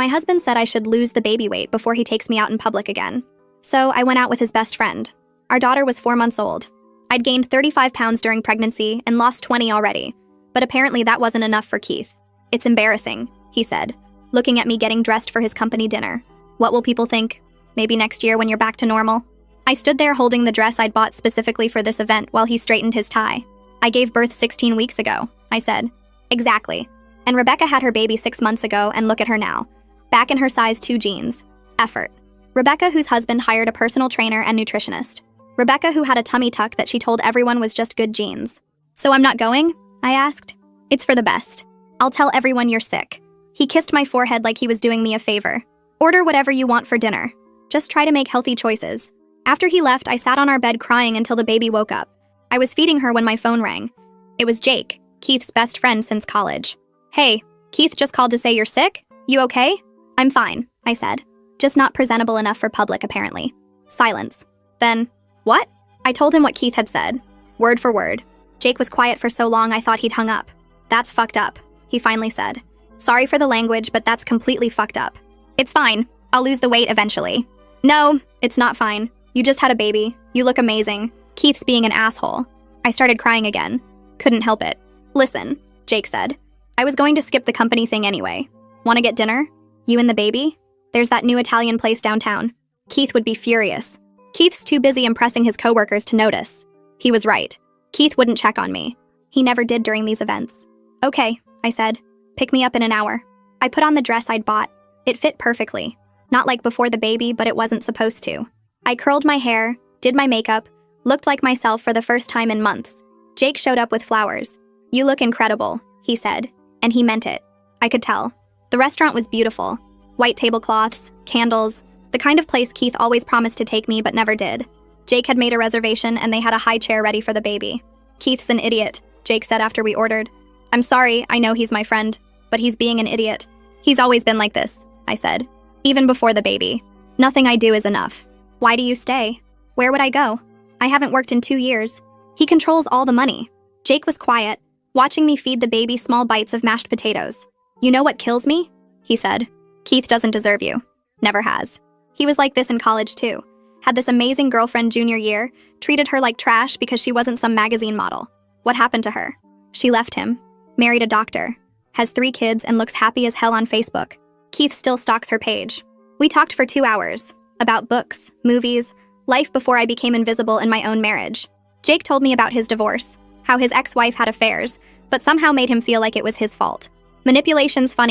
my husband said I should lose the baby weight before he takes me out in public again. So I went out with his best friend. Our daughter was 4 months old. I'd gained 35 pounds during pregnancy and lost 20 already, but apparently that wasn't enough for Keith. "It's embarrassing," he said, looking at me getting dressed for his company dinner. "What will people think? Maybe next year when you're back to normal?" I stood there holding the dress I'd bought specifically for this event while he straightened his tie. "I gave birth 16 weeks ago," I said. "Exactly. And Rebecca had her baby 6 months ago, and look at her now. Back in her size 2 jeans. Effort." Rebecca, whose husband hired a personal trainer and nutritionist. Rebecca, who had a tummy tuck that she told everyone was just good genes. "So I'm not going?" I asked. "It's for the best. I'll tell everyone you're sick." He kissed my forehead like he was doing me a favor. "Order whatever you want for dinner. Just try to make healthy choices." After he left, I sat on our bed crying until the baby woke up. I was feeding her when my phone rang. It was Jake, Keith's best friend since college. "Hey, Keith just called to say you're sick? You okay?" "I'm fine," I said. "Just not presentable enough for public, apparently." Silence. Then, "What?" I told him what Keith had said, word for word. Jake was quiet for so long I thought he'd hung up. "That's fucked up," he finally said. "Sorry for the language, but that's completely fucked up." "It's fine. I'll lose the weight eventually." "No, it's not fine. You just had a baby. You look amazing. Keith's being an asshole." I started crying again. Couldn't help it. "Listen," Jake said. "I was going to skip the company thing anyway. Want to get dinner? You and the baby? There's that new Italian place downtown." Keith would be furious. Keith's too busy impressing his coworkers to notice. He was right. Keith wouldn't check on me. He never did during these events. "Okay," I said. "Pick me up in an hour." I put on the dress I'd bought. It fit perfectly. Not like before the baby, but it wasn't supposed to. I curled my hair, did my makeup, looked like myself for the first time in months. Jake showed up with flowers. "You look incredible," he said, and he meant it. I could tell. The restaurant was beautiful. White tablecloths, candles, the kind of place Keith always promised to take me but never did. Jake had made a reservation and they had a high chair ready for the baby. "Keith's an idiot," Jake said after we ordered. "I'm sorry, I know he's my friend, but he's being an idiot." "He's always been like this," I said. "Even before the baby. Nothing I do is enough." "Why do you stay? Where would I go? I haven't worked in 2 years. He controls all the money." Jake was quiet, watching me feed the baby small bites of mashed potatoes. "You know what kills me?" he said. "Keith doesn't deserve you. Never has. He was like this in college too. Had this amazing girlfriend junior year, treated her like trash because she wasn't some magazine model. What happened to her? She left him, married a doctor, has 3 kids and looks happy as hell on Facebook. Keith still stalks her page. We talked for 2 hours, about books, movies, life before I became invisible in my own marriage. Jake told me about his divorce, how his ex-wife had affairs, but somehow made him feel like it was his fault. Manipulation's funny.